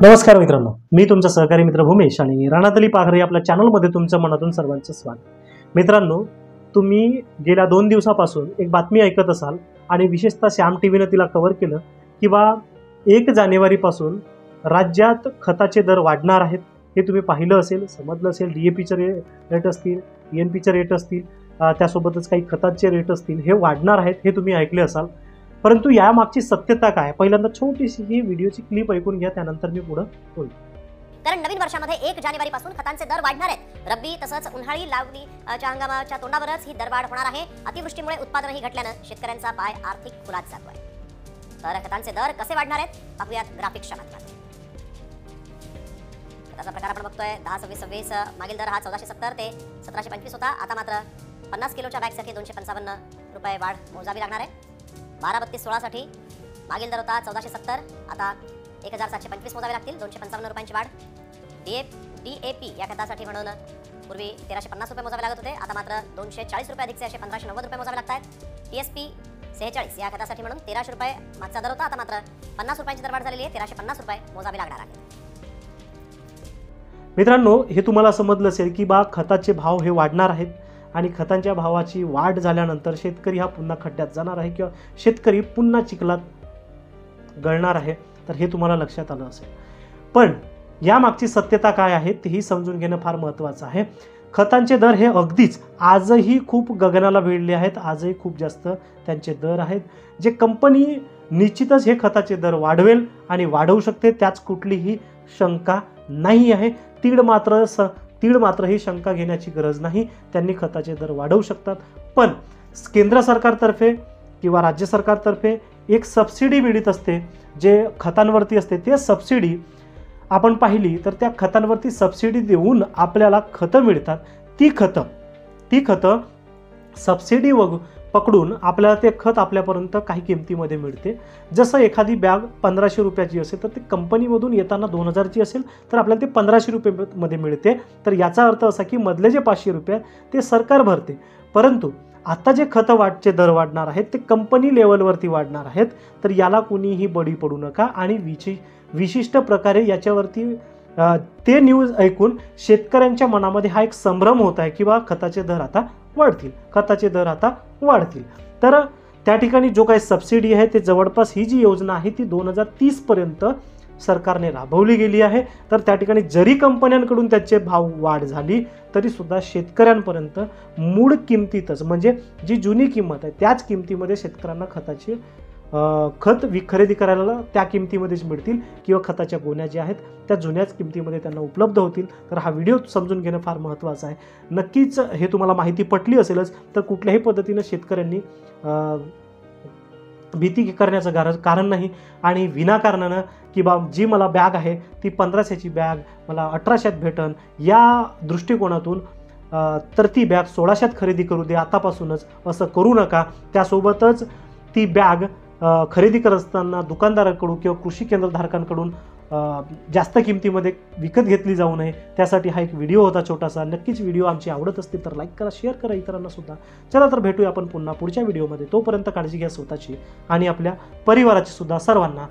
नमस्कार मित्रांनो, मी तुमचा सहकारी मित्र भूमेश आणि राणातली पाखरे आपल्या चॅनलमध्ये तुमचं मनातून सर्वांचं स्वागत। मित्रांनो, तुम्ही गेल्या 2 दिवसापासून एक बातमी ऐकत असाल आणि विशेषतः श्याम टीव्हीने तिला कव्हर केलं की 1 जानेवारीपासून राज्यात खताचे दर वाढणार आहेत। हे तुम्ही पाहिलं असेल, समजलं असेल। डीएपीचे रेट असतील, एनपीचे रेट असतील, त्यासोबतच काही खताचे रेट असतील, हे वाढणार आहेत हे तुम्ही ऐकले असाल। परंतु यामागची सत्यता काय, पहिल्यांदा छोटीशी ही व्हिडिओची क्लिप ऐकून घ्या, त्यानंतर मी पुढे बोलतो। कारण नवीन वर्षामध्ये 1 जानेवारीपासून खतांचे दर वाढणार आहेत। रब्बी तसंच उन्हाळी लावणीच्या हंगामाच्या तोंडावरच ही दरवाढ होणार आहे। अतिवृष्टीमुळे उत्पादनही घटल्यानं शेतकऱ्यांचा पाय आर्थिक फुलात जातोय। तर खतांचे दर कसे वाढणार आहेत पाहूयात ग्राफिक्सच्या माध्यमातून। खताचा प्रकार आपण बघतोय 10-26-26 मागील दर हा 1470 ते 1725 होता। आता मात्र 50 किलोच्या बॅगसाठी 255 रुपये वाढ मोजावी लागणार आहे। 12-32-16 साठी मागील दर होता 1470, आता 1725 मोजावे लागतील, 255 रुपयांची वाढ। डीएपी या खतासाठी म्हणून पूर्वी 1350 रुपये मोजावे लागत होते, आता मात्र 240 रुपये अधिकचे असे 1590 रुपये मोजावे लागतात। टीएसपी 46 या खतासाठी म्हणून 1300 रुपये मागचा दर होता, आता मात्र 50 रुपयांची दरवाढ झालेली आहे, 1350 रुपये मोजावे लागणार आहेत। मित्रांनो, हे तुम्हाला समजलं असेल की खताचे भाव हे वाढणार आहेत आणि खतांच्या भावाची वाढ झाल्यानंतर शेतकरी हा पुन्हा खड्ड्यात जाणार आहे किंवा शेतकरी पुन्हा चिखलात गळणार आहे। तर हे तुम्हाला लक्षात आलं असेल, पण यामागची सत्यता काय आहे तेही समजून घेणं फार महत्त्वाचं आहे। खतांचे दर हे अगदीच आजही खूप गगनाला भिडले आहेत, आजही खूप जास्त त्यांचे दर आहेत, जे कंपनी निश्चितच हे खताचे दर वाढवेल आणि वाढवू शकते, त्याच कुठलीही शंका नाही आहे। तीळ मात्र ही शंका घेण्याची गरज नाही, त्यांनी खताचे दर वाढवू शकतात। पण केंद्र सरकारतर्फे किंवा राज्य सरकारतर्फे एक सबसिडी मिळत असते, जे खतांवरती असते। ते सबसिडी आपण पाहिली तर त्या खतांवरती सबसिडी देऊन आपल्याला खतं मिळतात। ती खतं सबसिडी पकडून आपल्याला ते खत आपल्यापर्यंत काही किमतीमध्ये मिळते। जसं एखादी बॅग 1500 रुपयाची असेल तर ती कंपनीमधून येताना 2000ची असेल तर आपल्याला ते 1500 रुपये मध्ये तर याचा अर्थ असा की मधले जे 500 रुपये ते सरकार भरते। परंतु आता जे खताचे दर वाढणार आहेत ते कंपनी लेवलवरती वाढणार आहेत, तर याला कुणीही बळी पडू नका। आणि विशिष्ट प्रकारे याच्यावरती ते न्यूज ऐकून शेतकऱ्यांच्या मनामध्ये हा एक संभ्रम होत आहे की खताचे दर आता वाढतील। तर त्या ठिकाणी जो काही सबसिडी आहे ते जवळपास ही जी योजना आहे ती 2030 पर्यंत सरकारने राबवली गेली आहे। तर त्या ठिकाणी जरी कंपन्यांकडून त्याचे भाव वाढ झाली तरी सुद्धा शेतकऱ्यांपर्यंत मूळ किमतीतच, म्हणजे जी जुनी किंमत आहे त्याच किमतीमध्ये शेतकऱ्यांना खत खरेदी करायला त्या किमतीमध्येच मिळतील किंवा खताच्या गोण्या ज्या आहेत त्या जुन्याच किमतीमध्ये त्यांना उपलब्ध होतील। तर हा व्हिडिओ समजून घेणं फार महत्त्वाचं आहे। नक्कीच हे तुम्हाला माहिती पटली असेलच, तर कुठल्याही पद्धतीनं शेतकऱ्यांनी भीती करण्याचं कारण नाही आणि विनाकारणानं की जी मला बॅग आहे ती 1500ची बॅग मला 1800त भेटन या दृष्टिकोनातून तर ती बॅग 1600त खरेदी करू दे आतापासूनच, असं करू नका। त्यासोबतच ती बॅग खरेदी करत असताना दुकानदाराकडून किंवा कृषी केंद्रधारकांकडून जास्त किमतीमध्ये विकत घेतली जाऊ नये, त्यासाठी हा एक व्हिडिओ होता छोटासा। नक्कीच व्हिडिओ आमची आवडत असतील तर लाईक करा, शेअर करा इतरांना सुद्धा। चला तर भेटूया आपण पुन्हा पुढच्या व्हिडिओमध्ये। तोपर्यंत काळजी घ्या स्वतःची आणि आपल्या परिवाराची सुद्धा। सर्वांना